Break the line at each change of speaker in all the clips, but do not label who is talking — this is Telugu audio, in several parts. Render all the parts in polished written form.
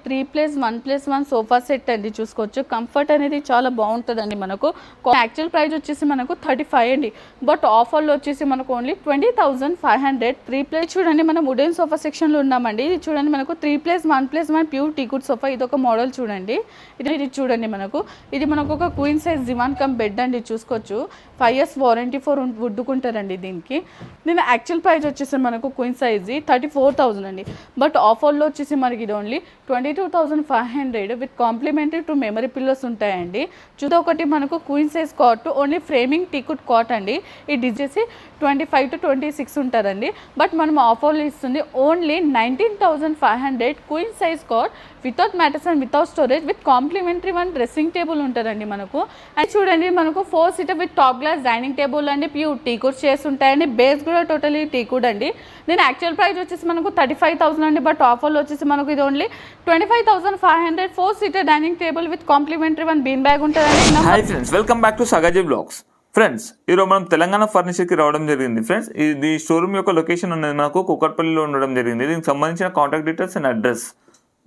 3+1+1 సోఫా సెట్ అండి చూసుకోవచ్చు. కంఫర్ట్ అనేది చాలా బాగుంటుందండి. మనకు యాక్చువల్ ప్రైస్ వచ్చేసి మనకు 35 అండి, బట్ ఆఫర్లో వచ్చేసి మనకు ఓన్లీ 20,500. 3+ చూడండి, మనం వుడెన్ సోఫా సెక్షన్లో ఉన్నామండి. ఇది చూడండి మనకు 3+1+1 ప్యూర్ టీకుడ్ సోఫా. ఇది ఒక మోడల్ చూడండి. ఇది చూడండి మనకు ఒక క్వీన్ సైజ్ దివాన్ కమ్ బెడ్ అండి చూసుకోవచ్చు. 5 years వారంటీ ఫర్ వుడ్డుకుంటారండి దీనికి. దీని యాక్చువల్ ప్రైస్ వచ్చేసి మనకు క్వీన్ సైజ్ 34,000 అండి, బట్ ఆఫర్లో వచ్చేసి మనకి ఇది only 22,500 with complimentary 2 memory pillows ఉంటాయండి. ఒకటి మనకు queen size cot, only framing teakwood cot అండి. ఈ డిజైన్స్ 25 to 26 ఉంటారండి, బట్ మనం ఆఫర్లో ఇస్తుంది only 19,500 queen size cot without mattress and without storage with complimentary 1 dressing table ఉంటుందండి మనకు. అండ్ చూడండి మనకు 4 seater with top glass dining table అండి. ప్యూర్ టీకుడ్ చైర్స్ ఉంటాయండి. బేస్ కూడా టోటలీ టీకుడ్ అండి. దీని యాక్చువల్ ప్రైస్ వచ్చేసి మనకు 35,000 అండి, బట్ ఆఫర్లో వచ్చేసి మనకు ఇది only 25,500. 4 seater dining table with complimentary 1 bean bag ఉంటుందండి.
Hi friends, welcome back to సగాజీ బ్లాగ్స్. ఫ్రెండ్స్, ఈరోజు మనం తెలంగాణ ఫర్నిచర్కి రావడం జరిగింది. ఫ్రెండ్స్, ఇది షోరూమ్ యొక్క లొకేషన్ అనేది మనకు కూకట్పల్లిలో ఉండడం జరిగింది. దీనికి సంబంధించిన contact details and address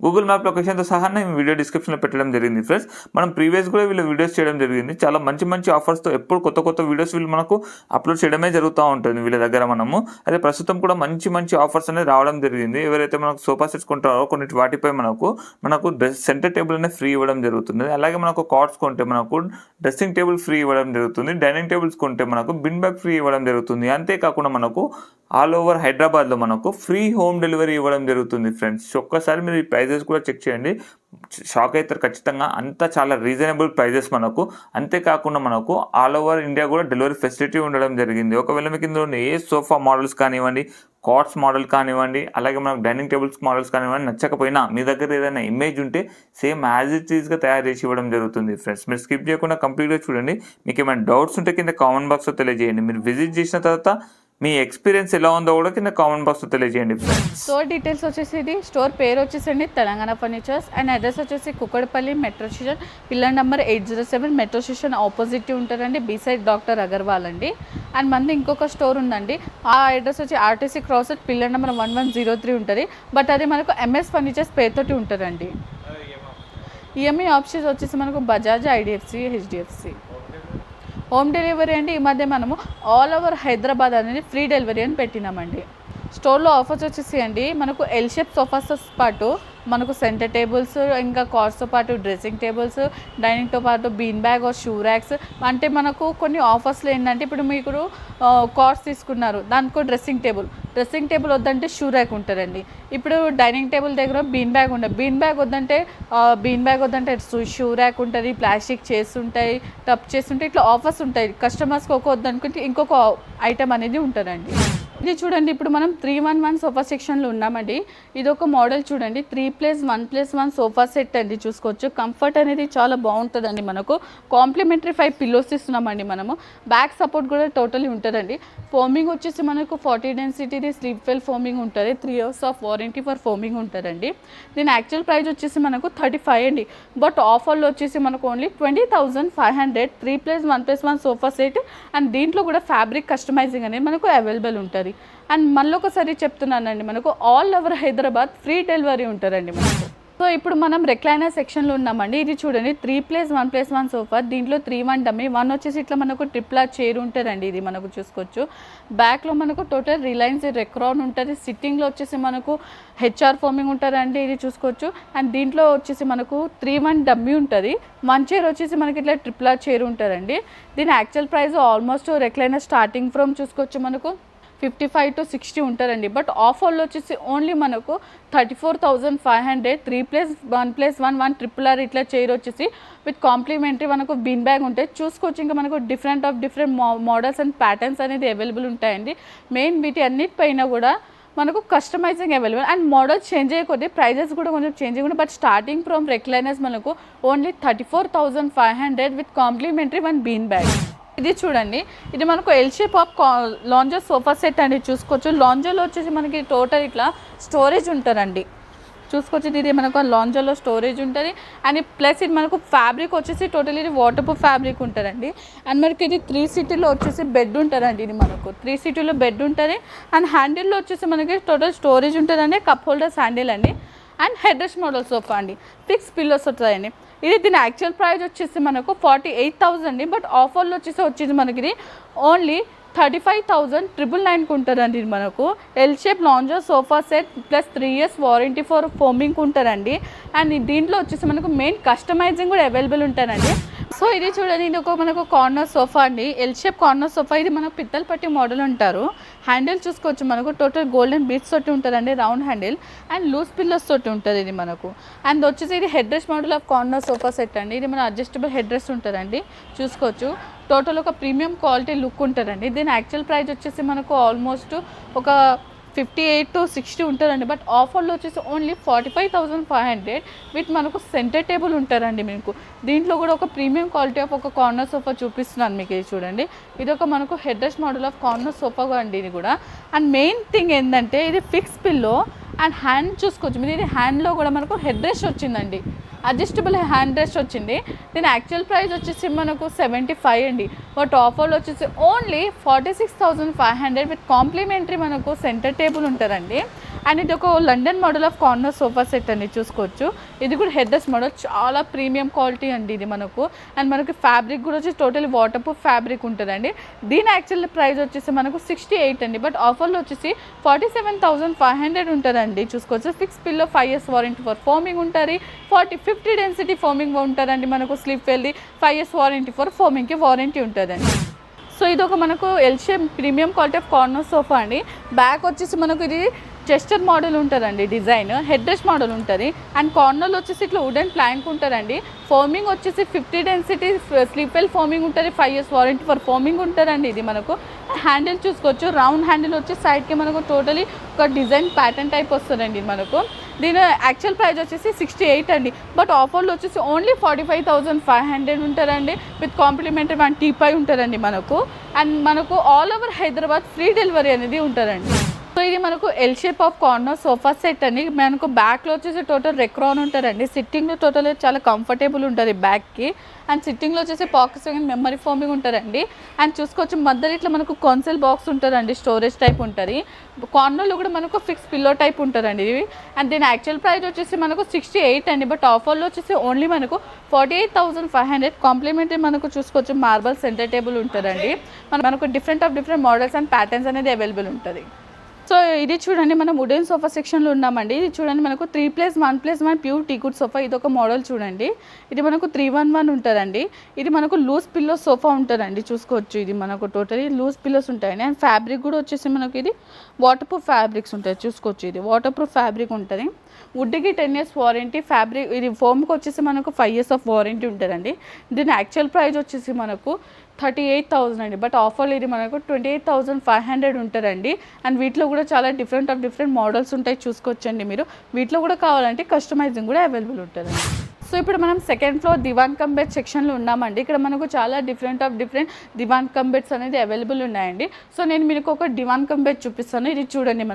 Google map లొకేషన్తో సహా నేను వీడియో డిస్క్రిప్షన్లో పెట్టడం జరిగింది. ఫ్రెండ్స్, మనం ప్రీవియస్ కూడా వీళ్ళు వీడియోస్ చేయడం జరిగింది. చాలా మంచి ఆఫర్స్తో ఎప్పుడు కొత్త వీడియోస్ వీళ్ళు మనకు అప్లోడ్ చేయడమే జరుగుతూ ఉంటుంది వీళ్ళ దగ్గర. మనము అదే ప్రస్తుతం కూడా మంచి ఆఫర్స్ అనేది రావడం జరిగింది. ఎవరైతే మనకు సోఫా సెట్స్ కొంటారో కొన్నిటి వాటిపై మనకు సెంటర్ టేబుల్ అనేది ఫ్రీ ఇవ్వడం జరుగుతుంది. అలాగే మనకు కార్డ్స్ కొంటే మనకు డ్రెస్సింగ్ టేబుల్ ఫ్రీ ఇవ్వడం జరుగుతుంది. డైనింగ్ టేబుల్స్ కొంటే మనకు బిన్ బ్యాగ్ ఫ్రీ ఇవ్వడం జరుగుతుంది. అంతేకాకుండా మనకు ఆల్ ఓవర్ హైదరాబాద్లో మనకు ఫ్రీ హోమ్ డెలివరీ ఇవ్వడం జరుగుతుంది. ఫ్రెండ్స్, ఒక్కసారి మీరు ఈ ప్రైజెస్ కూడా చెక్ చేయండి, షాక్ అవుతారు ఖచ్చితంగా. అంతా చాలా రీజనబుల్ ప్రైజెస్ మనకు. అంతేకాకుండా మనకు ఆల్ ఓవర్ ఇండియా కూడా డెలివరీ ఫెసిలిటీ ఉండడం జరిగింది. ఒకవేళ మీకు ఇందులో ఏ సోఫా మోడల్స్ కానివ్వండి, కార్డ్స్ మోడల్ కానివ్వండి, అలాగే మనకు డైనింగ్ టేబుల్స్ మోడల్స్ కానివ్వండి నచ్చకపోయినా మీ దగ్గర ఏదైనా ఇమేజ్ ఉంటే సేమ్ యాజ్ ఇట్ ఈస్గా తయారు చేసి ఇవ్వడం జరుగుతుంది. ఫ్రెండ్స్, మీరు స్కిప్ చేయకుండా కంప్లీట్గా చూడండి. మీకు ఏమైనా డౌట్స్ ఉంటే కింద కామెంట్ బాక్స్లో తెలియజేయండి. మీరు విజిట్ చేసిన తర్వాత మీ ఎక్స్పీరియన్స్ ఎలా ఉందో కూడా కింద కామెంట్ బాక్స్లో తెలియజేయండి.
స్టోర్ డీటెయిల్స్ వచ్చేసి ఇది స్టోర్ పేరు వచ్చేసండి తెలంగాణ ఫర్నిచర్స్ అండ్ అడ్రస్ వచ్చేసి Kukkadapalli metro station, pillar number 807 metro station opposite ఉంటారండి, బీసైడ్ డాక్టర్ అగర్వాల్ అండి. అండ్ మంది ఇంకొక స్టోర్ ఉందండి, ఆ అడ్రస్ వచ్చి ఆర్టీసీ క్రాస్ పిల్లర్ నెంబర్ 1103 ఉంటుంది, బట్ అది మనకు ఎంఎస్ ఫర్నిచర్స్ పేరుతోటి ఉంటుందండి. ఈఎంఐ ఆప్షన్స్ వచ్చేసి మనకు Bajaj, IDFC, HDFC. Home delivery అంటే ఈ మధ్య మనము ఆల్ ఓవర్ హైదరాబాద్ అనేది ఫ్రీ డెలివరీ అని పెట్టినామండి. స్టోర్లో ఆఫర్స్ వచ్చేసి అండి మనకు ఎల్ షేప్ సోఫాస్తో పాటు మనకు సెంటర్ టేబుల్స్, ఇంకా కార్డ్స్తో పాటు డ్రెస్సింగ్ టేబుల్స్, డైనింగ్తో పాటు bean bag are shoe racks. అంటే మనకు కొన్ని ఆఫర్స్లో ఏంటంటే ఇప్పుడు మీకు కార్డ్స్ తీసుకున్నారు, దానికో డ్రెస్సింగ్ టేబుల్ వద్దంటే షూ ర్యాక్ ఉంటుందండి. ఇప్పుడు డైనింగ్ టేబుల్ దగ్గర బీన్ బ్యాగ్ ఉండదు, బీన్ బ్యాగ్ వద్దంటే షూ ర్యాక్ ఉంటుంది, ప్లాస్టిక్ చైర్స్ ఉంటాయి, టప్ చైర్స్ ఉంటాయి. ఇట్లా ఆఫర్స్ ఉంటాయి. కస్టమర్స్కి ఒక వద్దనుకుంటే ఇంకొక ఐటమ్ అనేది ఉంటుందండి. ఇది చూడండి, ఇప్పుడు మనం 311 సోఫా సెక్షన్లో ఉన్నామండి. ఇది ఒక మోడల్ చూడండి, 3+1+1 సోఫా సెట్ అండి చూసుకోవచ్చు. కంఫర్ట్ అనేది చాలా బాగుంటుందండి. మనకు కాంప్లిమెంటరీ 5 పిల్లోస్ ఇస్తున్నామండి. మనము బ్యాక్ సపోర్ట్ కూడా టోటలీ ఉంటుందండి. ఫోమింగ్ వచ్చేసి మనకు 40 డెన్సిటీది స్లీప్ వెల్ ఫోమింగ్ ఉంటుంది. 3 years of warranty for foaming ఉంటుందండి. దీని యాక్చువల్ ప్రైస్ వచ్చేసి మనకు 35 అండి, బట్ ఆఫర్లో వచ్చేసి మనకు ఓన్లీ 20,500. 3+1+1 సోఫా సెట్ అండ్ దీంట్లో కూడా ఫ్యాబ్రిక్ కస్టమైజింగ్ అనేది మనకు అవైలబుల్ ఉంటుంది. అండ్ మళ్ళీ ఒకసారి చెప్తున్నానండి, మనకు all over Hyderabad free delivery ఉంటారండి మనకు. సో ఇప్పుడు మనం రెక్లైనర్ సెక్షన్లో ఉన్నామండి. ఇది చూడండి 3+1+1 సోఫా. దీంట్లో 3-1 డమ్మీ, 1 వచ్చేసి ఇట్లా మనకు ట్రిప్లా చైర్ ఉంటుందండి. ఇది మనకు చూసుకోవచ్చు. బ్యాక్లో మనకు టోటల్ రిలయన్స్ రెక్రాన్ ఉంటుంది. సిట్టింగ్లో వచ్చేసి మనకు హెచ్ఆర్ ఫోమింగ్ ఉంటుందండి. ఇది చూసుకోవచ్చు. అండ్ దీంట్లో వచ్చేసి మనకు 3-1 డమ్మీ ఉంటుంది. 1 చైర్ వచ్చేసి మనకి ఇట్లా ట్రిప్లా చైర్ ఉంటుందండి. దీని actual price almost recliner starting from చూసుకోవచ్చు మనకు 55 to 60 ఉంటారండి, బట్ ఆఫర్లో వచ్చేసి ఓన్లీ మనకు 34,500. 3+1+1 RRR ఇట్లా చైర్ వచ్చేసి విత్ కాంప్లిమెంటరీ మనకు బీన్ బ్యాగ్ ఉంటాయి. చూసుకోవచ్చు. ఇంకా మనకు డిఫరెంట్ మోడల్స్ అండ్ ప్యాటర్న్స్ అనేది అవైలబుల్ ఉంటాయండి. మెయిన్ వీటి అన్నిటిపైన కూడా మనకు customising available and model change అయ్యే ప్రైజెస్ కూడా కొంచెం చేంజ్ అయ్యి, బట్ స్టార్టింగ్ ఫ్రమ్ రెక్లైనర్స్ మనకు only 34,500 with complimentary 1 bean bag. ఇది చూడండి, ఇది మనకు L shape of lounger sofa set అండి చూసుకోవచ్చు. లాంజర్లో వచ్చేసి మనకి టోటల్ ఇట్లా స్టోరేజ్ ఉంటుందండి చూసుకోవచ్చు. ఇది మనకు లాంజర్లో స్టోరేజ్ ఉంటుంది. అండ్ ప్లస్ ఇది మనకు ఫ్యాబ్రిక్ వచ్చేసి టోటల్ ఇది వాటర్ ప్రూఫ్ ఫ్యాబ్రిక్ ఉంటుందండి. అండ్ మనకి ఇది 3 సీటీలో వచ్చేసి బెడ్ ఉంటుందండి. ఇది మనకు 3 సీటీలో బెడ్ ఉంటుంది. అండ్ హ్యాండిల్లో వచ్చేసి మనకి టోటల్ స్టోరేజ్ ఉంటుందండి. కప్ హోల్డర్స్ హ్యాండిల్ అండి. And head rest model sofa అండి, ఫిక్స్ పిల్లోస్ వస్తాయండి. ఇది దీని యాక్చువల్ ప్రైస్ వచ్చేసి మనకు 48,000 అండి. బట్ ఆఫర్లో వచ్చేసి మనకి ఇది ఓన్లీ 35,999 ఉంటుందండి. ఇది మనకు L shape lounger sofa set plus 3 years warranty for foaming ఉంటుందండి. అండ్ దీంట్లో వచ్చేసి మనకు మెయిన్ కస్టమైజింగ్ కూడా అవైలబుల్ ఉంటుందండి. సో ఇది చూడండి, ఇది ఒక మనకు కార్నర్ సోఫా అండి, ఎల్ షేప్ కార్నర్ సోఫా. ఇది మనకు పిత్తల్ పట్టి మోడల్ అంటారు. హ్యాండిల్ చూసుకోవచ్చు, మనకు టోటల్ గోల్డెన్ బీట్స్ తోటి ఉంటుందండి, round handle and loose pillars తోటి ఉంటుంది ఇది మనకు. అండ్ వచ్చేసి ఇది head rest model of corner sofa set అండి. ఇది మన అడ్జస్టబుల్ హెడ్ రెస్ట్ ఉంటుందండి, చూసుకోవచ్చు. టోటల్ ఒక ప్రీమియం క్వాలిటీ లుక్ ఉంటుందండి. దీని యాక్చువల్ ప్రైస్ వచ్చేసి మనకు ఆల్మోస్ట్ ఒక 58 to 60 ఉంటుందండి. బట్ ఆఫర్లో వచ్చేసి ఓన్లీ 45,500 విత్ మనకు సెంటర్ టేబుల్ ఉంటారండి. మీకు దీంట్లో కూడా ఒక ప్రీమియం క్వాలిటీ ఆఫ్ ఒక కార్నర్ సోఫా చూపిస్తున్నాను మీకు. ఇది చూడండి, ఇది ఒక మనకు head rest model of corner sofa అండి ఇది కూడా. అండ్ మెయిన్ థింగ్ ఏంటంటే ఇది ఫిక్స్ పిల్లో అండ్ హ్యాండ్ చూసుకోవచ్చు మీరు. ఇది హ్యాండ్లో కూడా మనకు హెడ్ రెస్ట్ వచ్చిందండి, అడ్జస్టబుల్ హ్యాండ్ రెస్ట్ వచ్చింది. దీని యాక్చువల్ ప్రైస్ వచ్చేసి మనకు 75 అండి. బట్ ఆఫర్లో వచ్చేసి ఓన్లీ 46,500 విత్ కాంప్లిమెంటరీ మనకు సెంటర్ టేబుల్ ఉంటారండి. అండ్ ఇది ఒక London model of corner sofa set అండి, చూసుకోవచ్చు. ఇది కూడా హెడ్ రెస్ట్ మోడల్, చాలా ప్రీమియం క్వాలిటీ అండి ఇది మనకు. అండ్ మనకి ఫ్యాబ్రిక్ కూడా వచ్చి టోటల్ వాటర్ ప్రూఫ్ ఫ్యాబ్రిక్ ఉంటుందండి. దీని యాక్చువల్ ప్రైస్ వచ్చేసి మనకు 68 అండి. బట్ ఆఫర్లో వచ్చేసి 47,500 ఉంటుందండి, చూసుకోవచ్చు. Fix pillow 5 years warranty for foaming ఉంటుంది, 50 డెన్సిటీ ఫోమింగ్ ఉంటుందండి మనకు. స్లిప్ వెళ్ళి 5 years వారంటీ ఫర్ ఫోమింగ్కి వారంటీ ఉంటుందండి. సో ఇది ఒక మనకు L shape premium quality of corner sofa అండి. బ్యాక్ వచ్చేసి మనకు ఇది చెస్టర్ మోడల్ ఉంటుందండి, డిజైన్ హెడ్ రెస్ట్ మోడల్ ఉంటుంది. అండ్ కార్నర్లో వచ్చేసి ఇట్లా వుడెన్ ప్లాంక్ ఉంటుందండి. ఫోమింగ్ వచ్చేసి 50 డెన్సిటీ స్లీప్ వెల్ ఫోమింగ్ ఉంటుంది, 5 years వారంటీ ఫర్ ఫోమింగ్ ఉంటుందండి ఇది మనకు. హ్యాండిల్ చూసుకోవచ్చు, రౌండ్ హ్యాండిల్ వచ్చి సైడ్కి మనకు టోటలీ ఒక డిజైన్ ప్యాటర్న్ టైప్ వస్తుందండి మనకు. దీని యాక్చువల్ ప్రైస్ వచ్చేసి 68 అండి. బట్ ఆఫర్లో వచ్చేసి ఓన్లీ 45,500 ఉంటుందండి విత్ కాంప్లిమెంటరీ 1 టీపై ఉంటుందండి మనకు. అండ్ మనకు all over Hyderabad free delivery అనేది ఉంటుందండి. సో ఇది మనకు L shape of corner sofa set అండి. మనకు బ్యాక్లో వచ్చేసి టోటల్ రెక్రాన్ ఉంటుందండి. సిట్టింగ్లో టోటల్ చాలా కంఫర్టబుల్ ఉంటుంది బ్యాక్కి. అండ్ సిట్టింగ్లో వచ్చేసి పాకెట్స్ మెమరీ ఫోమింగ్ ఉంటుందండి. అండ్ చూసుకోవచ్చు మధ్యలో ఇట్లా మనకు కన్సోల్ బాక్స్ ఉంటుందండి, స్టోరేజ్ టైప్ ఉంటుంది. కార్నర్లో కూడా మనకు ఫిక్స్ పిల్లో టైప్ ఉంటుందండి ఇవి. అండ్ దీని యాక్చువల్ ప్రైస్ వచ్చేసి మనకు 68 అండి. బట్ ఆఫర్లో వచ్చేసి ఓన్లీ మనకు 48,500 కాంప్లిమెంటరీ మనకు చూసుకోవచ్చు మార్బల్ సెంటర్ టేబుల్ ఉంటుందండి. మనకు డిఫరెంట్ మోడల్స్ అండ్ ప్యాటర్న్స్ అనేది అవైలబుల్ ఉంటుంది. సో ఇది చూడండి, మనం వుడెన్ సోఫా సెక్షన్లో ఉన్నామండి. ఇది చూడండి మనకు 3+1+1 ప్యూర్ టీకుడ్ సోఫా. ఇది ఒక మోడల్ చూడండి, ఇది మనకు 311 ఉంటుందండి. ఇది మనకు లూజ్ పిల్లో సోఫా ఉంటుందండి, చూసుకోవచ్చు. ఇది మనకు టోటలీ లూజ్ పిల్లోస్ ఉంటాయండి. అండ్ ఫ్యాబ్రిక్ కూడా వచ్చేసి మనకి ఇది వాటర్ ప్రూఫ్ ఫ్యాబ్రిక్స్ ఉంటాయి, చూసుకోవచ్చు. ఇది వాటర్ ప్రూఫ్ ఫ్యాబ్రిక్ ఉంటుంది. వుడ్కి 10 years వారంటీ, ఫ్యాబ్రిక్ ఇది ఫోమ్కి వచ్చేసి మనకు 5 years ఆఫ్ వారంటీ ఉంటుందండి. దీని యాక్చువల్ ప్రైస్ వచ్చేసి మనకు 38,000 అండి. బట్ ఆఫర్లో ఇది మనకు 28,500 ఉంటుందండి. అండ్ వీటిలో కూడా చాలా డిఫరెంట్ మోడల్స్ ఉంటాయి, చూసుకోవచ్చండి మీరు. వీటిలో కూడా కావాలంటే కస్టమైజింగ్ కూడా అవైలబుల్ ఉంటుందండి. సో ఇప్పుడు మనం సెకండ్ ఫ్లోర్ దివాన్ కమ్ బెడ్ సెక్షన్లో ఉన్నామండి. ఇక్కడ మనకు చాలా డిఫరెంట్ దివాన్ కమ్ బెడ్స్ అనేది అవైలబుల్ ఉన్నాయండి. సో నేను మీకు ఒక దివాన్ కమ్ బెడ్ చూపిస్తాను. ఇది చూడండి,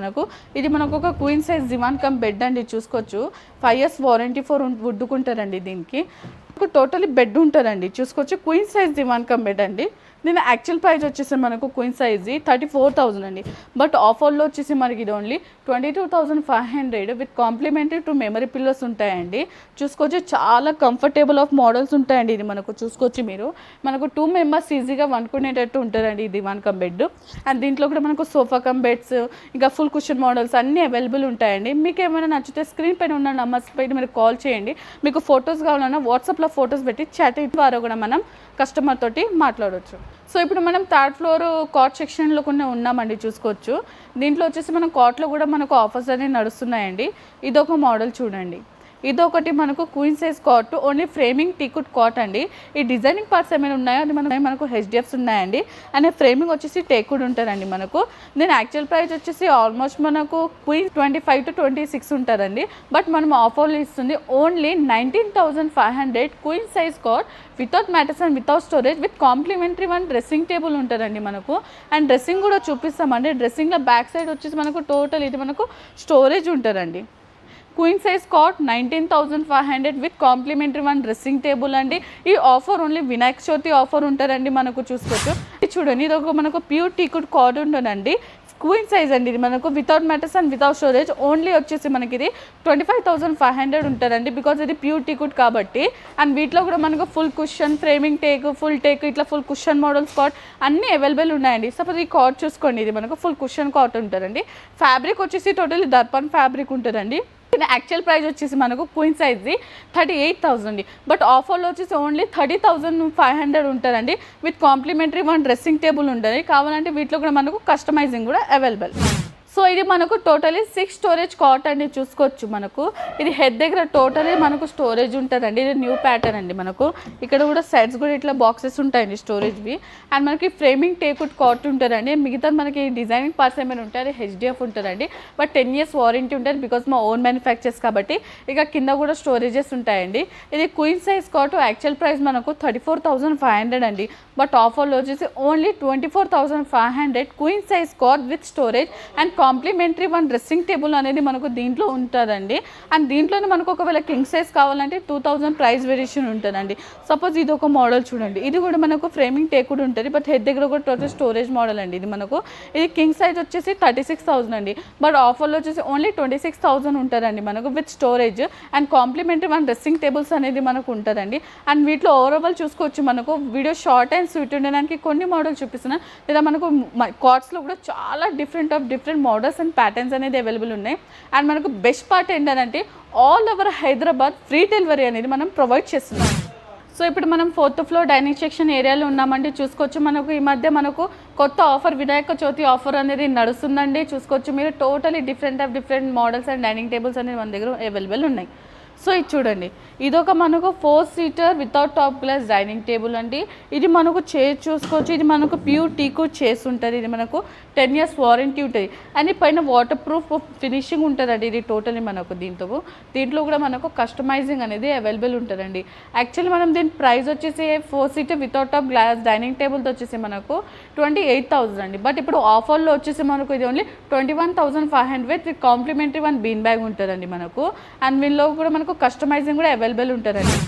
ఇది మనకు ఒక క్వీన్ సైజ్ దివాన్ కమ్ బెడ్ అండి, చూసుకోవచ్చు. 5 years వారంటీ ఫర్ వుడ్డుకుంటారండి. దీనికి టోటలీ బెడ్ ఉంటుందండి, చూసుకోవచ్చు. క్వీన్ సైజ్ దివాన్ కమ్ బెడ్ అండి. దీని యాక్చువల్ ప్రైస్ వచ్చేసి మనకు క్వీన్ సైజ్ 34,000 అండి. బట్ ఆఫర్లో వచ్చేసి మనకి ఇది only 22,500 with complimentary 2 memory pillows ఉంటాయండి, చూసుకోవచ్చు. చాలా కంఫర్టబుల్ ఆఫ్ మోడల్స్ ఉంటాయండి. ఇది మనకు చూసుకోవచ్చు మీరు. మనకు 2 members ఈజీగా వండుకునేటట్టు ఉంటుందండి ఈ దివాన్ కమ్ బెడ్. అండ్ దీంట్లో కూడా మనకు సోఫా కమ్ బెడ్స్, ఇంకా ఫుల్ కుషన్ మోడల్స్ అన్నీ అవైలబుల్ ఉంటాయండి. మీకు ఏమైనా నచ్చితే స్క్రీన్ పైన ఉన్న నెంబర్స్ పైన మీరు కాల్ చేయండి. మీకు ఫొటోస్ కావాలన్నా వాట్సాప్లో ఫొటోస్ పెట్టి చాటింగ్ ద్వారా కూడా మనం కస్టమర్ తోటి మాట్లాడవచ్చు. సో ఇప్పుడు మనం 3rd floor కాట్ సెక్షన్లో కూడా ఉన్నామండి, చూసుకోవచ్చు. దీంట్లో వచ్చేసి మనం కాట్లో కూడా మనకు ఆఫర్స్ అనేవి నడుస్తున్నాయండి. ఇదొక మోడల్ చూడండి, ఇదొకటి మనకు queen size cot, only framing teakwood cot అండి. ఈ డిజైనింగ్ పార్ట్స్ ఏమైనా ఉన్నాయో అది మనకు హెచ్డిఎఫ్స్ ఉన్నాయండి. అండ్ ఫ్రేమింగ్ వచ్చేసి టేకుడ్ ఉంటుందండి మనకు. దీని యాక్చువల్ ప్రైస్ వచ్చేసి ఆల్మోస్ట్ మనకు క్వీన్ 25 to 26 ఉంటుందండి. బట్ మనం ఆఫర్లో ఇస్తుంది only 19,500 queen size cot without mattress and without storage with complimentary 1 dressing table ఉంటుందండి మనకు. అండ్ డ్రెస్సింగ్ కూడా చూపిస్తామండి. డ్రెస్సింగ్లో బ్యాక్ సైడ్ వచ్చేసి మనకు టోటల్ ఇది మనకు స్టోరేజ్ ఉంటుందండి. Queen size cot 19,500 with complimentary 1 dressing table అండి. ఈ offer only Vinayaka Chavithi offer ఉంటుందండి మనకు, చూసుకోవచ్చు. ఇది చూడండి, ఇది ఒక మనకు ప్యూర్ టీకుడ్ కాట్ ఉంటుందండి. క్వీన్ సైజ్ అండి. ఇది మనకు without mattress and without storage. Only వచ్చేసి మనకి ఇది 25,500 ఉంటుందండి. బికాజ్ ఇది ప్యూర్ టీకుడ్ కాబట్టి. అండ్ వీటిలో కూడా మనకు full cushion, framing take, full take, ఇట్లా ఫుల్ కుషన్ మోడల్స్ కాట్ అన్నీ అవైలబుల్ ఉన్నాయండి. సపోజ్ ఈ కాట్ చూసుకోండి, ఇది మనకు ఫుల్ కుషన్ కాట్ ఉంటుందండి. ఫ్యాబ్రిక్ వచ్చేసి టోటల్లీ దర్పన్ ఫ్యాబ్రిక్ ఉంటుందండి. యాక్చువల్ ప్రైస్ వచ్చేసి మనకు క్వీన్ సైజ్ది 38,000, బట్ ఆఫర్లో వచ్చేసి ఓన్లీ 30,500 ఉంటుందండి. విత్ కాంప్లిమెంటరీ 1 డ్రెస్సింగ్ టేబుల్ ఉంటుంది. కావాలంటే వీటిలో కూడా మనకు కస్టమైజింగ్ కూడా అవైలబుల్. సో ఇది మనకు టోటలీ 6 స్టోరేజ్ కాట్ అండి. చూసుకోవచ్చు మనకు ఇది హెడ్ దగ్గర టోటలీ మనకు స్టోరేజ్ ఉంటుందండి. ఇది న్యూ ప్యాటర్న్ అండి. మనకు ఇక్కడ కూడా సైడ్స్ కూడా ఇట్లా బాక్సెస్ ఉంటాయండి స్టోరేజ్వి. అండ్ మనకి ఫ్రేమింగ్ టేకుడ్ కాట్ ఉంటుందండి. మిగతా మనకి డిజైనింగ్ పార్ట్స్ ఏమైనా ఉంటాయి అది హెచ్డిఎఫ్ ఉంటుందండి. బట్ 10 years వారంటీ ఉంటుంది బికాస్ మా ఓన్ మ్యానుఫ్యాక్చర్స్ కాబట్టి. ఇక కింద కూడా స్టోరేజెస్ ఉంటాయండి. ఇది queen size cot. Actual price మనకు 34,500 అండి. బట్ ఆఫర్లో వచ్చేసి only 24,500 queen size cot with storage and complimentary 1 dressing table అనేది మనకు దీంట్లో ఉంటుందండి. అండ్ దీంట్లోనే మనకు ఒకవేళ కింగ్ సైజ్ కావాలంటే 2,000 ప్రైస్ వేరియేషన్ ఉంటుందండి. సపోజ్ ఇది ఒక మోడల్ చూడండి, ఇది కూడా మనకు ఫ్రేమింగ్ టేకుడ్ ఉంటుంది. బట్ హెడ్ దగ్గర కూడా టోటల్ స్టోరేజ్ మోడల్ అండి. ఇది మనకు ఇది కింగ్ సైజ్ వచ్చేసి 36,000 అండి. బట్ ఆఫర్లో వచ్చేసి ఓన్లీ 26,000 ఉంటుందండి మనకు with storage and complimentary 1 dressing tables అనేది మనకు ఉంటుందండి. అండ్ వీటిలో ఓవరాల్ చూసుకోవచ్చు. మనకు వీడియో షార్ట్ అండ్ స్వీట్ ఉండడానికి కొన్ని మోడల్ చూపిస్తున్నాను. లేదా మనకు కాట్స్లో కూడా చాలా డిఫరెంట్ మోడల్స్ అండ్ ప్యాటర్న్స్ అనేది అవైలబుల్ ఉన్నాయి. అండ్ మనకు బెస్ట్ పార్ట్ ఏంటంటే all over Hyderabad free delivery అనేది మనం ప్రొవైడ్ చేస్తున్నాం. సో ఇప్పుడు మనం 4th ఫ్లోర్ డైనింగ్ సెక్షన్ ఏరియాలో ఉన్నామండి. చూసుకోవచ్చు మనకు ఈ మధ్య మనకు కొత్త ఆఫర్ వినాయక చవితి ఆఫర్ అనేది నడుస్తుందండి. చూసుకోవచ్చు మీరు totally different models and dining tables అనేది మన దగ్గర అవైలబుల్ ఉన్నాయి. సో ఇది చూడండి, ఇదొక మనకు 4 seater without top glass dining table అండి. ఇది మనకు చైర్ చూసుకోవచ్చు. ఇది మనకు ప్యూర్ టీకుడ్ చైర్స్ ఉంటుంది. ఇది మనకు 10 years వారంటీ ఉంటుంది. అండ్ పైన వాటర్ ప్రూఫ్ ఫినిషింగ్ ఉంటుందండి. ఇది టోటలీ మనకు దీంట్లో కూడా మనకు కస్టమైజింగ్ అనేది అవైలబుల్ ఉంటుందండి. యాక్చువల్లీ మనం దీని ప్రైస్ వచ్చేసి 4 seater without top glass dining టేబుల్తో వచ్చేసి మనకు 28,000 అండి. బట్ ఇప్పుడు ఆఫర్లో వచ్చేసి మనకు ఇది only 21,500 with complimentary 1 bean bag ఉంటుందండి మనకు. అండ్ వీళ్ళలో కూడా మనకు కస్టమైజింగ్ కూడా అవైలబుల్ ఉంటుందండి.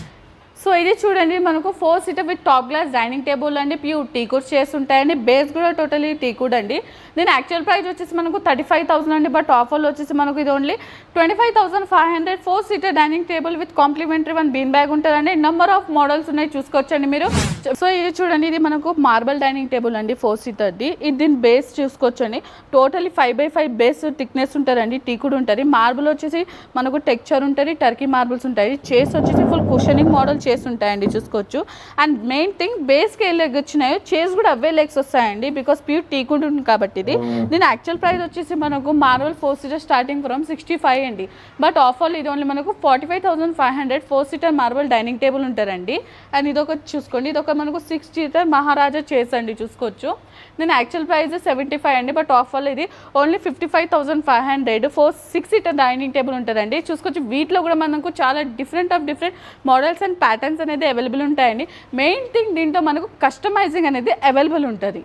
సో ఇది చూడండి మనకు 4 seater with top glass dining table అండి. ప్యూర్ టీకుడ్ చైర్స్ ఉంటాయండి. బేస్ కూడా టోటలీ టీకుడ్ అండి. దీని యాక్చువల్ ప్రైస్ వచ్చేసి మనకు 35,000 అండి. బట్ ఆఫర్లో వచ్చేసి మనకు ఇది only 25,500 4 seater dining table with complimentary 1 bean bag ఉంటుందండి. నెంబర్ ఆఫ్ మోడల్స్ ఉన్నాయి చూసుకోవచ్చండి మీరు. సో ఇది చూడండి, ఇది మనకు మార్బల్ డైనింగ్ టేబుల్ అండి 4 seaterది. ఇది దీని బేస్ చూసుకోవచ్చండి. టోటలీ 5x5 బేస్ థిక్నెస్ ఉంటుందండి. టీకుడ్ ఉంటుంది. మార్బుల్ వచ్చేసి మనకు టెక్చర్ ఉంటుంది. టర్కీ మార్బుల్స్ ఉంటాయి. చైర్స్ వచ్చేసి ఫుల్ కుషనింగ్ మోడల్ చైర్స్ ఉంటాయండి చూసుకోవచ్చు. అండ్ మెయిన్ థింగ్ బేస్కి ఏ లెగ్ వచ్చినాయో చైర్స్ కూడా అవే లెగ్స్ వస్తాయండి. బికాస్ ప్యూర్ టీకుడ్ ఉంది కాబట్టి ఇది. దీని యాక్చువల్ ప్రైస్ వచ్చేసి మనకు మార్బల్ 4 seater స్టార్టింగ్ ఫ్రమ్ 65 అండి. బట్ ఆఫర్లో ఇది ఓన్లీ మనకు 45,500 4 seater మార్బల్ డైనింగ్ టేబుల్ ఉంటారండి. అండ్ ఇదొక చూసుకోండి, ఇదొక మనకు 6 seater మహారాజా చైర్స్ అండి చూసుకోవచ్చు. దీని యాక్చువల్ ప్రైస్ 75 అండి. బట్ ఆఫర్లో ఇది ఓన్లీ 55,500 6 seater డైనింగ్ టేబుల్ ఉంటుందండి. చూసుకోవచ్చు వీటిలో కూడా మనకు చాలా డిఫరెంట్ మోడల్స్ అండ్ ప్యాటర్న్స్ అనేది అవైలబుల్ ఉంటాయండి. మెయిన్ థింగ్ దీంట్లో మనకు కస్టమైజింగ్ అనేది అవైలబుల్ ఉంటుంది.